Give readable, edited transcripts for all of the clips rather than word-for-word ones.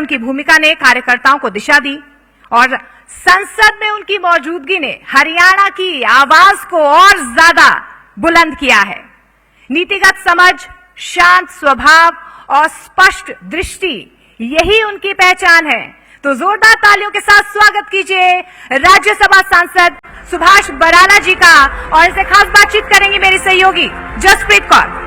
उनकी भूमिका ने कार्यकर्ताओं को दिशा दी और संसद में उनकी मौजूदगी ने हरियाणा की आवाज को और ज्यादा बुलंद किया है। नीतिगत समझ, शांत स्वभाव और स्पष्ट दृष्टि, यही उनकी पहचान है। तो जोरदार तालियों के साथ स्वागत कीजिए राज्यसभा सांसद सुभाष बराला जी का, और इनसे खास बातचीत करेंगी मेरी सहयोगी जसप्रीत कौर।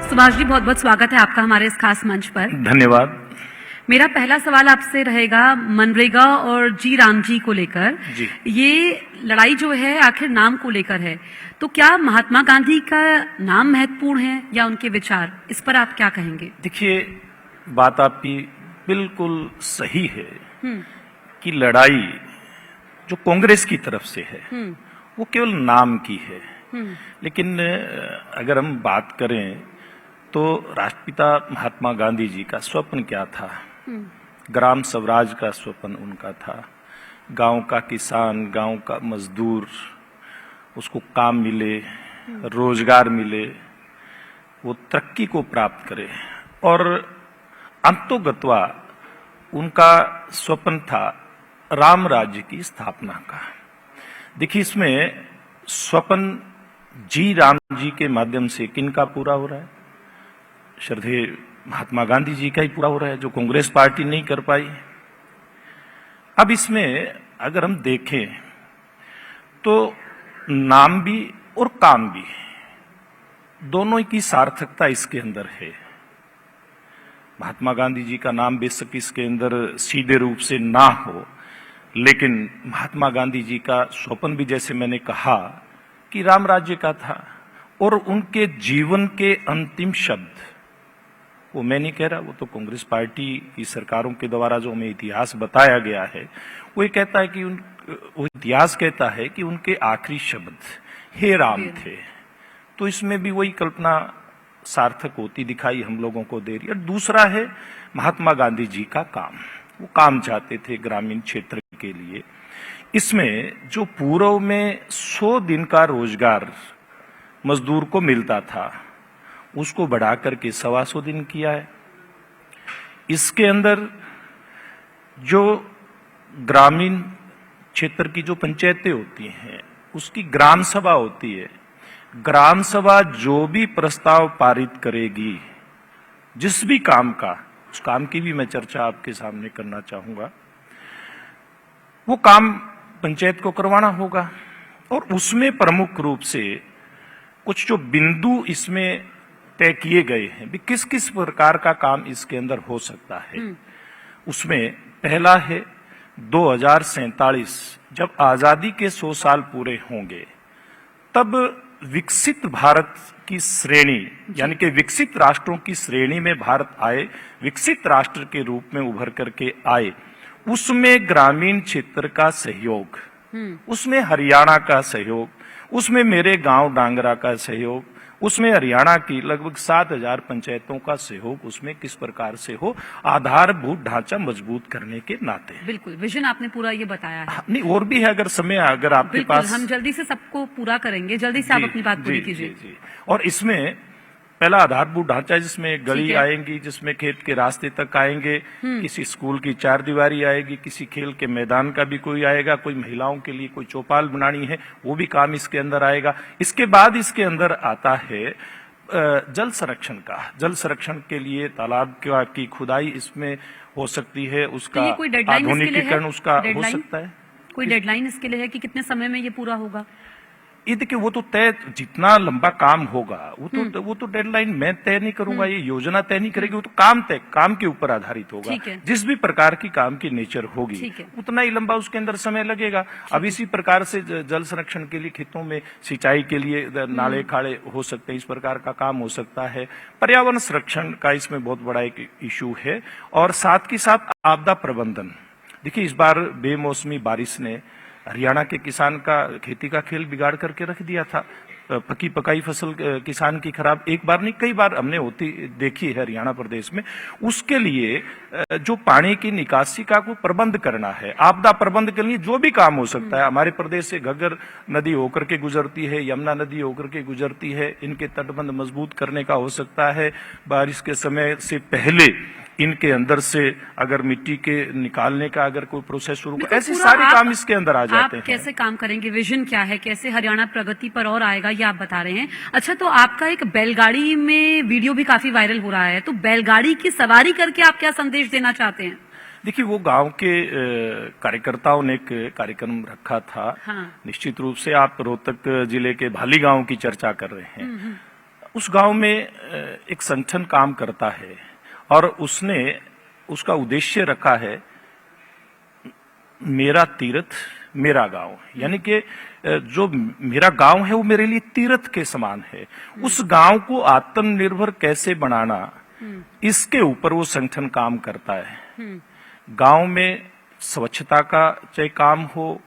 सुभाष जी, बहुत बहुत स्वागत है आपका हमारे इस खास मंच पर। धन्यवाद। मेरा पहला सवाल आपसे रहेगा मनरेगा और जी राम जी को लेकर। ये लड़ाई जो है आखिर नाम को लेकर है, तो क्या महात्मा गांधी का नाम महत्वपूर्ण है या उनके विचार, इस पर आप क्या कहेंगे? देखिए, बात आपकी बिल्कुल सही है कि लड़ाई जो कांग्रेस की तरफ से है वो केवल नाम की है, लेकिन अगर हम बात करें तो राष्ट्रपिता महात्मा गांधी जी का स्वप्न क्या था? ग्राम स्वराज का स्वप्न उनका था। गांव का किसान, गांव का मजदूर, उसको काम मिले, रोजगार मिले, वो तरक्की को प्राप्त करे, और अंतोगत्वा उनका स्वप्न था राम राज्य की स्थापना का। देखिए, इसमें स्वप्न जी राम जी के माध्यम से किनका पूरा हो रहा है? श्रद्धेय महात्मा गांधी जी का ही पूरा हो रहा है, जो कांग्रेस पार्टी नहीं कर पाई। अब इसमें अगर हम देखें तो नाम भी और काम भी, दोनों की सार्थकता इसके अंदर है। महात्मा गांधी जी का नाम बेशक इसके अंदर सीधे रूप से ना हो, लेकिन महात्मा गांधी जी का स्वप्न भी, जैसे मैंने कहा, कि राम राज्य का था, और उनके जीवन के अंतिम शब्द, वो मैं नहीं कह रहा, वो तो कांग्रेस पार्टी की सरकारों के द्वारा जो हमें इतिहास बताया गया है, वो ये कहता है कि वो इतिहास कहता है कि उनके आखिरी शब्द हे राम थे। तो इसमें भी वही कल्पना सार्थक होती दिखाई हम लोगों को दे रही है। दूसरा है महात्मा गांधी जी का काम, वो काम चाहते थे ग्रामीण क्षेत्र के लिए। इसमें जो पूर्व में 100 दिन का रोजगार मजदूर को मिलता था, उसको बढ़ा करके 125 दिन किया है। इसके अंदर जो ग्रामीण क्षेत्र की जो पंचायतें होती हैं, उसकी ग्राम सभा होती है। ग्राम सभा जो भी प्रस्ताव पारित करेगी, जिस भी काम का, उस काम की भी मैं चर्चा आपके सामने करना चाहूंगा, वो काम पंचायत को करवाना होगा। और उसमें प्रमुख रूप से कुछ जो बिंदु इसमें तय किए गए हैं, भी किस किस प्रकार का काम इसके अंदर हो सकता है। उसमें पहला है 2047, जब आजादी के 100 साल पूरे होंगे, तब विकसित भारत की श्रेणी, यानी कि विकसित राष्ट्रों की श्रेणी में भारत आए, विकसित राष्ट्र के रूप में उभर करके आए। उसमें ग्रामीण क्षेत्र का सहयोग, उसमें हरियाणा का सहयोग, उसमें मेरे गांव डांगरा का सहयोग, उसमें हरियाणा की लगभग 7000 पंचायतों का सहयोग उसमें किस प्रकार से हो, आधारभूत ढांचा मजबूत करने के नाते। बिल्कुल, विजन आपने पूरा ये बताया है। नहीं, और भी है, अगर समय अगर आपके पास। हम जल्दी से सबको पूरा करेंगे, जल्दी से आप अपनी बात पूरी कीजिए। और इसमें पहला आधारभूत ढांचा, जिसमें गली आएंगी, जिसमें खेत के रास्ते तक आएंगे, किसी स्कूल की चारदीवारी आएगी, किसी खेल के मैदान का भी कोई आएगा, कोई महिलाओं के लिए कोई चौपाल बनानी है, वो भी काम इसके अंदर आएगा। इसके बाद इसके अंदर आता है जल संरक्षण का। जल संरक्षण के लिए तालाब की खुदाई इसमें हो सकती है, उसका आधुनिकीकरण उसका हो सकता है। कोई डेडलाइन इसके लिए है कि कितने समय में ये पूरा होगा? ये देखिए, वो तो तय, जितना लंबा काम होगा वो तो डेडलाइन मैं तय नहीं करूंगा, ये योजना तय नहीं करेगी, वो तो काम के ऊपर आधारित होगा। जिस भी प्रकार की काम की नेचर होगी, उतना ही लंबा उसके अंदर समय लगेगा। अब इसी प्रकार से जल संरक्षण के लिए, खेतों में सिंचाई के लिए नाले खाड़े हो सकते हैं, इस प्रकार का काम हो सकता है। पर्यावरण संरक्षण का इसमें बहुत बड़ा एक इशू है, और साथ ही साथ आपदा प्रबंधन। देखिए, इस बार बेमौसमी बारिश ने हरियाणा के किसान का खेती का खेल बिगाड़ करके रख दिया था। पकी पकाई फसल किसान की खराब एक बार नहीं कई बार हमने होती देखी है हरियाणा प्रदेश में। उसके लिए जो पानी की निकासी का कोई प्रबंध करना है, आपदा प्रबंध के लिए जो भी काम हो सकता है। हमारे प्रदेश से घग्गर नदी होकर के गुजरती है, यमुना नदी होकर के गुजरती है, इनके तटबंध मजबूत करने का हो सकता है। बारिश के समय से पहले इनके अंदर से अगर मिट्टी के निकालने का अगर कोई प्रोसेस शुरू कर, ऐसे सारे काम इसके अंदर आ जाते हैं। आप कैसे काम करेंगे, विजन क्या है, कैसे हरियाणा प्रगति पर और आएगा, ये आप बता रहे हैं। अच्छा, तो आपका एक बैलगाड़ी में वीडियो भी काफी वायरल हो रहा है, तो बैलगाड़ी की सवारी करके आप क्या संदेश देना चाहते हैं? देखिए, वो गांव के कार्यकर्ताओं ने एक कार्यक्रम रखा था। हाँ। निश्चित रूप से आप रोहतक जिले के भाली गांव की चर्चा कर रहे हैं। उस गांव में एक संगठन काम करता है और उसने उसका उद्देश्य रखा है मेरा तीर्थ मेरा गांव, यानी कि जो मेरा गांव है वो मेरे लिए तीर्थ के समान है। उस गांव को आत्मनिर्भर कैसे बनाना, इसके ऊपर वो संगठन काम करता है। गांव में स्वच्छता का चाहे काम हो,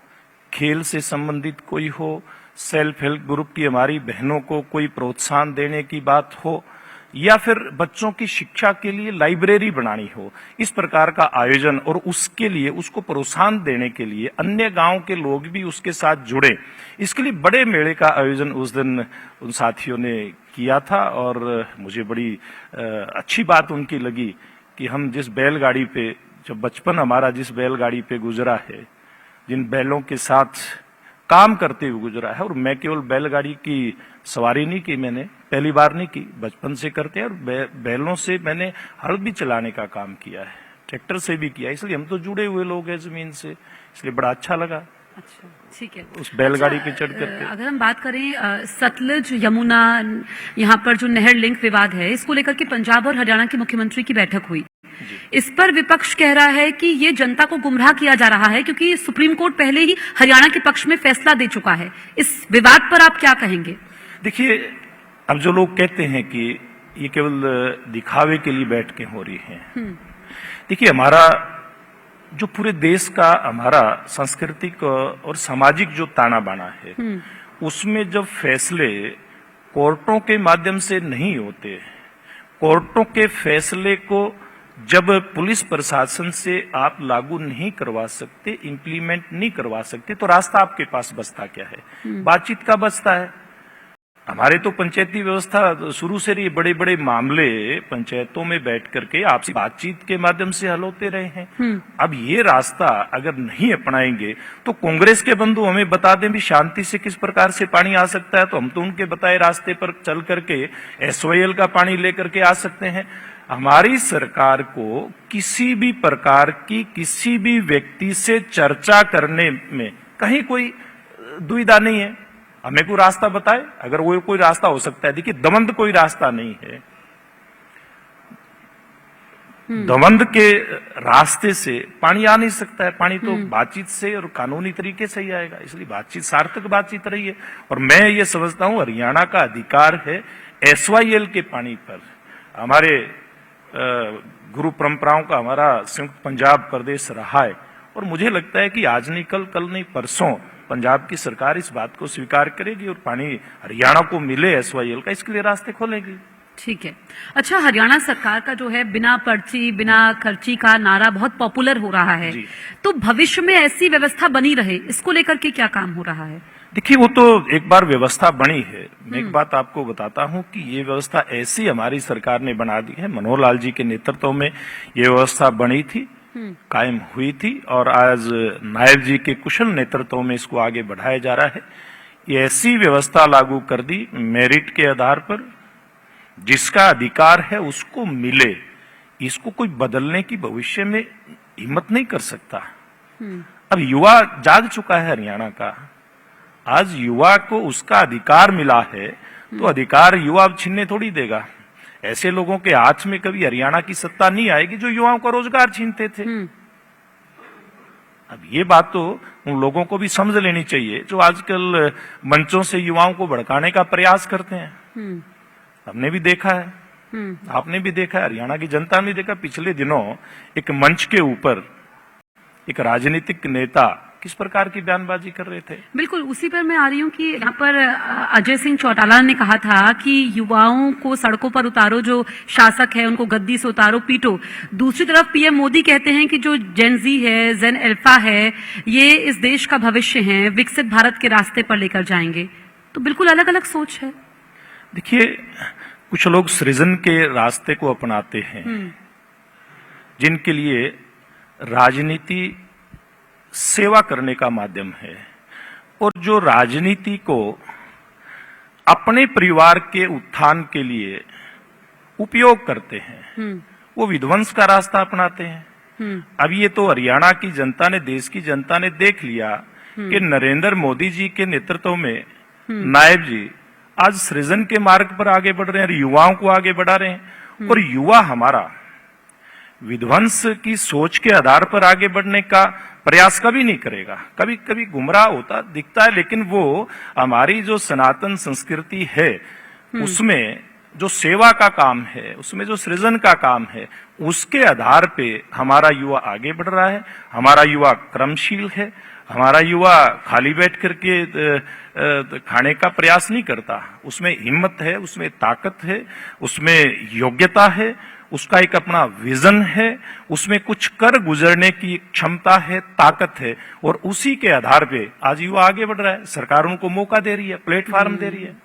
खेल से संबंधित कोई हो, सेल्फ हेल्प ग्रुप की हमारी बहनों को कोई प्रोत्साहन देने की बात हो, या फिर बच्चों की शिक्षा के लिए लाइब्रेरी बनानी हो, इस प्रकार का आयोजन और उसके लिए उसको प्रोत्साहन देने के लिए अन्य गांव के लोग भी उसके साथ जुड़े, इसके लिए बड़े मेले का आयोजन उस दिन उन साथियों ने किया था। और मुझे बड़ी अच्छी बात उनकी लगी कि हम जिस बैलगाड़ी पे, जब बचपन हमारा जिस बैलगाड़ी पे गुजरा है, जिन बैलों के साथ काम करते हुए गुजरा है, और मैं केवल बैलगाड़ी की सवारी नहीं की, मैंने पहली बार नहीं की, बचपन से करते हैं। और बैलों से मैंने हल भी चलाने का काम किया है, ट्रैक्टर से भी किया, इसलिए हम तो जुड़े हुए लोग हैं जमीन से, इसलिए बड़ा अच्छा लगा। अच्छा, ठीक है। उस बैलगाड़ी पे चढ़ करके अगर हम बात करें सतलुज यमुना, यहाँ पर जो नहर लिंक विवाद है, इसको लेकर के पंजाब और हरियाणा के मुख्यमंत्री की बैठक हुई। इस पर विपक्ष कह रहा है कि ये जनता को गुमराह किया जा रहा है, क्योंकि सुप्रीम कोर्ट पहले ही हरियाणा के पक्ष में फैसला दे चुका है। इस विवाद पर आप क्या कहेंगे? देखिए, अब जो लोग कहते हैं कि ये केवल दिखावे के लिए बैठकें हो रही हैं, देखिए हमारा जो पूरे देश का हमारा सांस्कृतिक और सामाजिक जो ताना बाना है, उसमें जब फैसले कोर्टों के माध्यम से नहीं होते, कोर्टों के फैसले को जब पुलिस प्रशासन से आप लागू नहीं करवा सकते, इम्प्लीमेंट नहीं करवा सकते, तो रास्ता आपके पास बचता क्या है? बातचीत का बचता है। हमारे तो पंचायती व्यवस्था शुरू से ही बड़े बड़े मामले पंचायतों में बैठ करके आपसी बातचीत के माध्यम से हल होते रहे हैं। अब ये रास्ता अगर नहीं अपनाएंगे तो कांग्रेस के बंधु हमें बता दें भी शांति से किस प्रकार से पानी आ सकता है, तो हम तो उनके बताए रास्ते पर चल करके SYL का पानी लेकर के आ सकते हैं। हमारी सरकार को किसी भी प्रकार की किसी भी व्यक्ति से चर्चा करने में कहीं कोई दुविधा नहीं है। हमें कोई रास्ता बताए, अगर वो कोई रास्ता हो सकता है। देखिए, दमन कोई रास्ता नहीं है। दमन के रास्ते से पानी आ नहीं सकता है। पानी तो बातचीत से और कानूनी तरीके से ही आएगा, इसलिए बातचीत सार्थक बातचीत रही है। और मैं ये समझता हूं हरियाणा का अधिकार है SYL के पानी पर। हमारे गुरु परंपराओं का हमारा संयुक्त पंजाब प्रदेश रहा है, और मुझे लगता है कि आज नहीं कल, कल नहीं परसों पंजाब की सरकार इस बात को स्वीकार करेगी और पानी हरियाणा को मिले SYL का, इसके लिए रास्ते खोलेगी। ठीक है। अच्छा, हरियाणा सरकार का जो है बिना पर्ची बिना खर्ची का नारा बहुत पॉपुलर हो रहा है, तो भविष्य में ऐसी व्यवस्था बनी रहे, इसको लेकर के क्या काम हो रहा है? देखिए, वो तो एक बार व्यवस्था बनी है। मैं एक बात आपको बताता हूं कि ये व्यवस्था ऐसी हमारी सरकार ने बना दी है। मनोहर लाल जी के नेतृत्व में ये व्यवस्था बनी थी, कायम हुई थी, और आज नायब जी के कुशल नेतृत्व में इसको आगे बढ़ाया जा रहा है। ये ऐसी व्यवस्था लागू कर दी मेरिट के आधार पर, जिसका अधिकार है उसको मिले। इसको कोई बदलने की भविष्य में हिम्मत नहीं कर सकता। अब युवा जाग चुका है हरियाणा का। आज युवा को उसका अधिकार मिला है, तो अधिकार युवा अब छीनने थोड़ी देगा। ऐसे लोगों के हाथ में कभी हरियाणा की सत्ता नहीं आएगी जो युवाओं का रोजगार छीनते थे। अब ये बात तो उन लोगों को भी समझ लेनी चाहिए जो आजकल मंचों से युवाओं को भड़काने का प्रयास करते हैं। हमने भी देखा है, आपने भी देखा है, हरियाणा की जनता ने देखा। पिछले दिनों एक मंच के ऊपर एक राजनीतिक नेता किस प्रकार की बयानबाजी कर रहे थे। बिल्कुल उसी पर मैं आ रही हूँ कि यहाँ पर अजय सिंह चौटाला ने कहा था कि युवाओं को सड़कों पर उतारो, जो शासक है उनको गद्दी से उतारो, पीटो। दूसरी तरफ पीएम मोदी कहते हैं कि जो जेन जी है, जेन अल्फा है, ये इस देश का भविष्य है, विकसित भारत के रास्ते पर लेकर जाएंगे। तो बिल्कुल अलग अलग सोच है। देखिए, कुछ लोग सृजन के रास्ते को अपनाते हैं, जिनके लिए राजनीति सेवा करने का माध्यम है, और जो राजनीति को अपने परिवार के उत्थान के लिए उपयोग करते हैं, वो विध्वंस का रास्ता अपनाते हैं। अब ये तो हरियाणा की जनता ने, देश की जनता ने देख लिया कि नरेंद्र मोदी जी के नेतृत्व में नायब जी आज सृजन के मार्ग पर आगे बढ़ रहे हैं, युवाओं को आगे बढ़ा रहे हैं। और युवा हमारा विध्वंस की सोच के आधार पर आगे बढ़ने का प्रयास कभी नहीं करेगा। कभी कभी गुमराह होता दिखता है, लेकिन वो हमारी जो सनातन संस्कृति है, उसमें जो सेवा का काम है, उसमें जो सृजन का काम है, उसके आधार पे हमारा युवा आगे बढ़ रहा है। हमारा युवा क्रमशील है, हमारा युवा खाली बैठ करके खाने का प्रयास नहीं करता। उसमें हिम्मत है, उसमें ताकत है, उसमें योग्यता है, उसका एक अपना विजन है, उसमें कुछ कर गुजरने की क्षमता है, ताकत है, और उसी के आधार पे आज युवा आगे बढ़ रहा है। सरकार उनको मौका दे रही है, प्लेटफॉर्म दे रही है।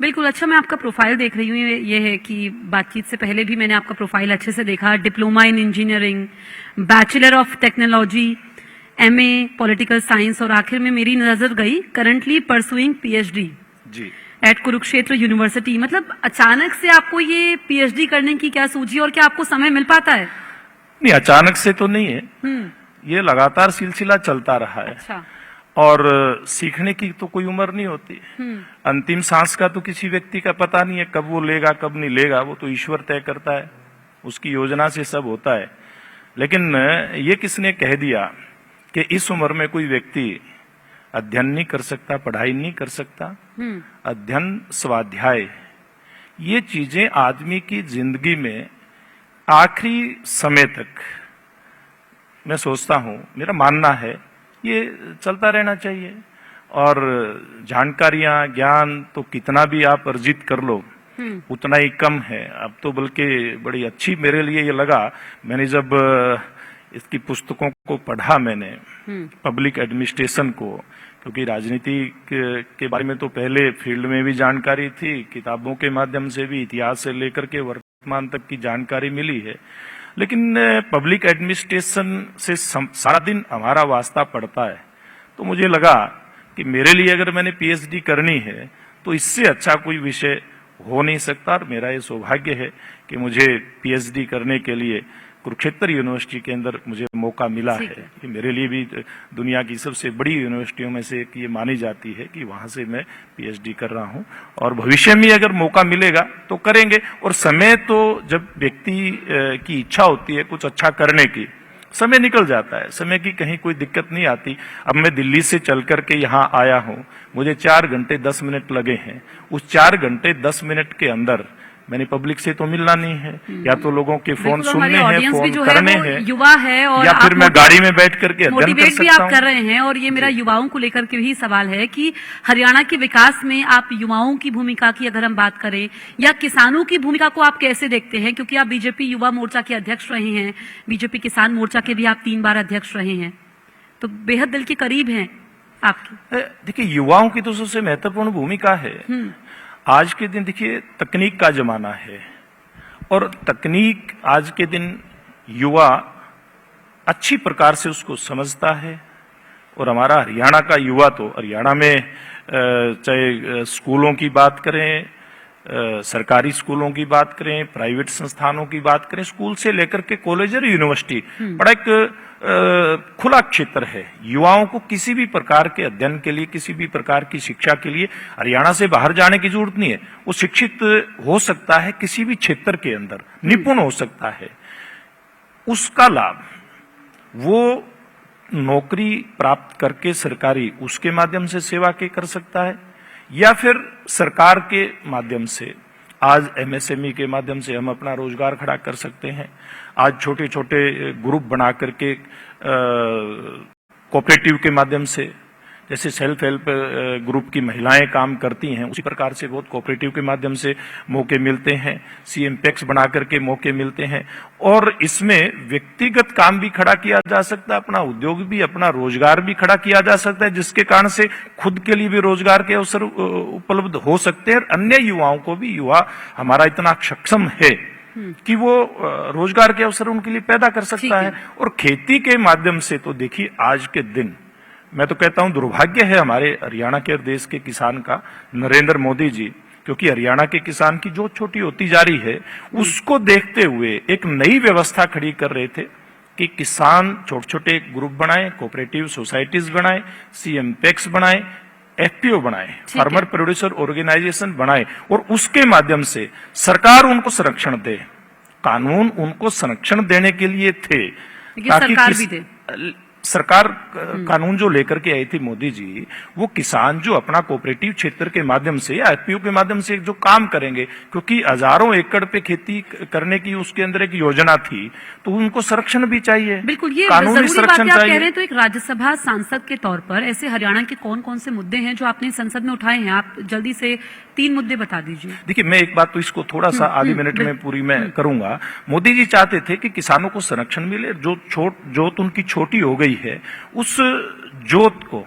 बिल्कुल। अच्छा, मैं आपका प्रोफाइल देख रही हूँ, ये है कि बातचीत से पहले भी मैंने आपका प्रोफाइल अच्छे से देखा। Diploma in engineering, bachelor of technology, MA political science, और आखिर में मेरी नजर गई करंटली परसुइंग पीएचडी जी एट कुरुक्षेत्र यूनिवर्सिटी। मतलब अचानक से आपको ये पीएचडी करने की क्या सूझी, और क्या आपको समय मिल पाता है? नहीं, अचानक से तो नहीं है, ये लगातार सिलसिला चलता रहा है। अच्छा। और सीखने की तो कोई उम्र नहीं होती। अंतिम सांस का तो किसी व्यक्ति का पता नहीं है, कब वो लेगा कब नहीं लेगा, वो तो ईश्वर तय करता है, उसकी योजना से सब होता है। लेकिन ये किसने कह दिया कि इस उम्र में कोई व्यक्ति अध्ययन नहीं कर सकता, पढ़ाई नहीं कर सकता? अध्ययन, स्वाध्याय, ये चीजें आदमी की जिंदगी में आखिरी समय तक, मैं सोचता हूं, मेरा मानना है, ये चलता रहना चाहिए। और जानकारियां, ज्ञान तो कितना भी आप अर्जित कर लो, उतना ही कम है। अब तो बल्कि बड़ी अच्छी मेरे लिए ये लगा, मैंने जब इसकी पुस्तकों को पढ़ा, मैंने पब्लिक एडमिनिस्ट्रेशन को, क्योंकि राजनीति के बारे में तो पहले फील्ड में भी जानकारी थी, किताबों के माध्यम से भी, इतिहास से लेकर के वर्तमान तक की जानकारी मिली है, लेकिन पब्लिक एडमिनिस्ट्रेशन से सारा दिन हमारा वास्ता पड़ता है। तो मुझे लगा कि मेरे लिए अगर मैंने पीएचडी करनी है तो इससे अच्छा कोई विषय हो नहीं सकता, और मेरा ये सौभाग्य है कि मुझे पीएचडी करने के लिए कुरुक्षेत्र यूनिवर्सिटी के अंदर मुझे मौका मिला है। कि मेरे लिए भी दुनिया की सबसे बड़ी यूनिवर्सिटियों में से एक ये मानी जाती है कि वहां से मैं पीएचडी कर रहा हूं, और भविष्य में अगर मौका मिलेगा तो करेंगे। और समय तो जब व्यक्ति की इच्छा होती है कुछ अच्छा करने की, समय निकल जाता है, समय की कहीं कोई दिक्कत नहीं आती। अब मैं दिल्ली से चल करके यहाँ आया हूँ, मुझे 4 घंटे 10 मिनट लगे हैं। उस 4 घंटे 10 मिनट के अंदर मैंने पब्लिक से तो मिलना नहीं है, या तो लोगों के फोन सुनने हैं, फोन करने हैं, युवा है, और या फिर मैं गाड़ी में बैठ करके अध्ययन कर मोटिवेट भी सकता आप कर रहे हैं। और ये मेरा युवाओं को लेकर के भी सवाल है कि हरियाणा के विकास में आप युवाओं की भूमिका की अगर हम बात करें, या किसानों की भूमिका को आप कैसे देखते हैं? क्योंकि आप बीजेपी युवा मोर्चा के अध्यक्ष रहे हैं, बीजेपी किसान मोर्चा के भी आप 3 बार अध्यक्ष रहे हैं, तो बेहद दिल के करीब हैं आपकी। देखिए, युवाओं की तो सबसे महत्वपूर्ण भूमिका है। आज के दिन देखिए, तकनीक का जमाना है, और तकनीक आज के दिन युवा अच्छी प्रकार से उसको समझता है। और हमारा हरियाणा का युवा तो, हरियाणा में चाहे स्कूलों की बात करें, सरकारी स्कूलों की बात करें, प्राइवेट संस्थानों की बात करें, स्कूल से लेकर के कॉलेज और यूनिवर्सिटी, बड़ा एक खुला क्षेत्र है। युवाओं को किसी भी प्रकार के अध्ययन के लिए, किसी भी प्रकार की शिक्षा के लिए हरियाणा से बाहर जाने की जरूरत नहीं है। वो शिक्षित हो सकता है, किसी भी क्षेत्र के अंदर निपुण हो सकता है। उसका लाभ वो नौकरी प्राप्त करके सरकारी, उसके माध्यम से सेवा के कर सकता है, या फिर सरकार के माध्यम से, आज एमएसएमई के माध्यम से हम अपना रोजगार खड़ा कर सकते हैं। आज छोटे छोटे ग्रुप बना करके कोऑपरेटिव के माध्यम से, जैसे सेल्फ हेल्प ग्रुप की महिलाएं काम करती हैं, उसी प्रकार से बहुत कोऑपरेटिव के माध्यम से मौके मिलते हैं, सीएम पैक्स बना करके मौके मिलते हैं। और इसमें व्यक्तिगत काम भी खड़ा किया जा सकता है, अपना उद्योग भी, अपना रोजगार भी खड़ा किया जा सकता है, जिसके कारण से खुद के लिए भी रोजगार के अवसर उपलब्ध हो सकते हैं। और अन्य युवाओं को भी, युवा हमारा इतना सक्षम है कि वो रोजगार के अवसर उनके लिए पैदा कर सकता है। और खेती के माध्यम से तो देखिए, आज के दिन मैं तो कहता हूं दुर्भाग्य है हमारे हरियाणा के देश के किसान का, नरेंद्र मोदी जी, क्योंकि हरियाणा के किसान की जो छोटी होती जा रही है उसको देखते हुए एक नई व्यवस्था खड़ी कर रहे थे कि किसान छोटे छोटे ग्रुप बनाए, कोऑपरेटिव सोसाइटीज बनाए, सीएम पैक्स बनाए, एफपीओ बनाए, फार्मर प्रोड्यूसर ऑर्गेनाइजेशन बनाए, और उसके माध्यम से सरकार उनको संरक्षण दे। कानून उनको संरक्षण देने के लिए थे, ताकि सरकार भी दे। सरकार कानून जो लेकर के आई थी मोदी जी, वो किसान जो अपना कोऑपरेटिव क्षेत्र के माध्यम से या एफपीओ के माध्यम से जो काम करेंगे, क्योंकि हजारों एकड़ पे खेती करने की उसके अंदर एक योजना थी, तो उनको संरक्षण भी चाहिए। बिल्कुल, ये कानूनी जरूरी बात संरक्षण है। आप कह चाहिए। रहे हैं तो एक राज्यसभा सांसद के तौर पर ऐसे हरियाणा के कौन कौन से मुद्दे हैं जो आपने संसद में उठाए हैं? आप जल्दी से 3 मुद्दे बता दीजिए। देखिए, मैं एक बात तो इसको थोड़ा सा आधी मिनट में पूरी मैं करूंगा। मोदी जी चाहते थे कि किसानों को संरक्षण मिले, जो जोत उनकी छोटी हो गई है उस जोत को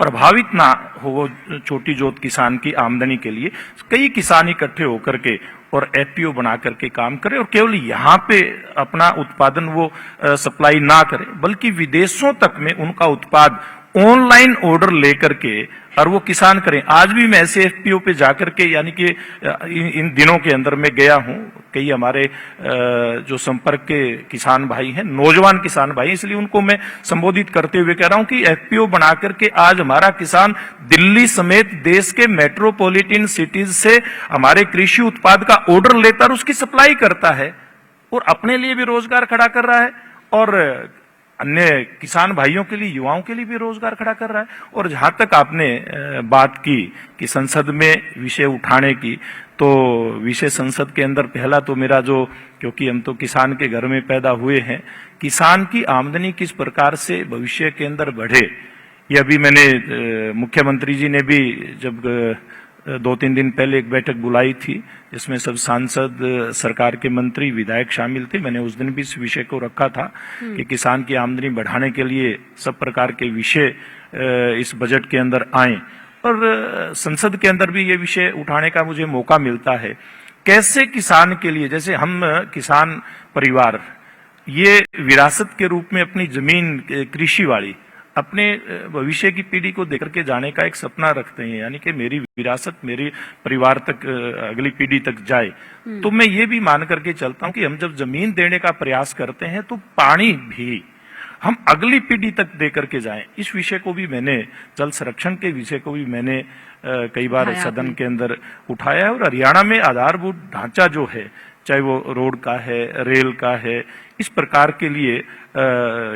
प्रभावित ना हो, वो छोटी जोत किसान की आमदनी के लिए कई किसान इकट्ठे होकर के और एफपीओ बना करके काम करे, और केवल यहाँ पे अपना उत्पादन वो सप्लाई ना करे, बल्कि विदेशों तक में उनका उत्पाद ऑनलाइन ऑर्डर लेकर के और वो किसान करें। आज भी मैं ऐसे एफपीओ पे जाकर के, यानी कि इन दिनों के अंदर मैं गया हूं, कई हमारे जो संपर्क के किसान भाई हैं, नौजवान किसान भाई, इसलिए उनको मैं संबोधित करते हुए कह रहा हूं कि एफपीओ बना करके आज हमारा किसान दिल्ली समेत देश के मेट्रोपॉलिटन सिटीज से हमारे कृषि उत्पाद का ऑर्डर लेता और उसकी सप्लाई करता है, और अपने लिए भी रोजगार खड़ा कर रहा है, और अन्य किसान भाइयों के लिए, युवाओं के लिए भी रोजगार खड़ा कर रहा है। और जहां तक आपने बात की कि संसद में विषय उठाने की, तो विषय संसद के अंदर पहला तो मेरा जो, क्योंकि हम तो किसान के घर में पैदा हुए हैं, किसान की आमदनी किस प्रकार से भविष्य के अंदर बढ़े, ये अभी मैंने मुख्यमंत्री जी ने भी जब 2-3 दिन पहले एक बैठक बुलाई थी, जिसमें सब सांसद, सरकार के मंत्री, विधायक शामिल थे। मैंने उस दिन भी इस विषय को रखा था कि किसान की आमदनी बढ़ाने के लिए सब प्रकार के विषय इस बजट के अंदर आए, और संसद के अंदर भी ये विषय उठाने का मुझे मौका मिलता है। कैसे किसान के लिए, जैसे हम किसान परिवार ये विरासत के रूप में अपनी जमीन कृषि वाली अपने भविष्य की पीढ़ी को देकर के जाने का एक सपना रखते हैं, यानी कि मेरी विरासत मेरी परिवार तक, अगली पीढ़ी तक जाए। तो मैं ये भी मान करके चलता हूं कि हम जब जमीन देने का प्रयास करते हैं तो पानी भी हम अगली पीढ़ी तक दे करके जाएं। इस विषय को भी मैंने, जल संरक्षण के विषय को भी मैंने कई बार सदन के अंदर उठाया है। और हरियाणा में आधारभूत ढांचा जो है, चाहे वो रोड का है, रेल का है, इस प्रकार के लिए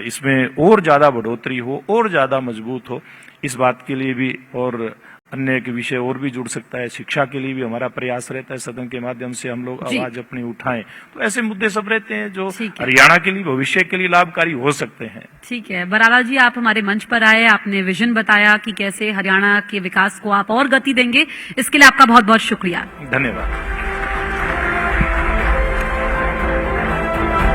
इसमें और ज्यादा बढ़ोतरी हो और ज्यादा मजबूत हो, इस बात के लिए भी, और अन्य के विषय और भी जुड़ सकता है। शिक्षा के लिए भी हमारा प्रयास रहता है, सदन के माध्यम से हम लोग आवाज अपनी उठाएं। तो ऐसे मुद्दे सब रहते हैं जो हरियाणा के लिए, भविष्य के लिए लाभकारी हो सकते हैं। ठीक है, बराला जी, आप हमारे मंच पर आए, आपने विजन बताया कि कैसे हरियाणा के विकास को आप और गति देंगे। इसके लिए आपका बहुत बहुत शुक्रिया। धन्यवाद।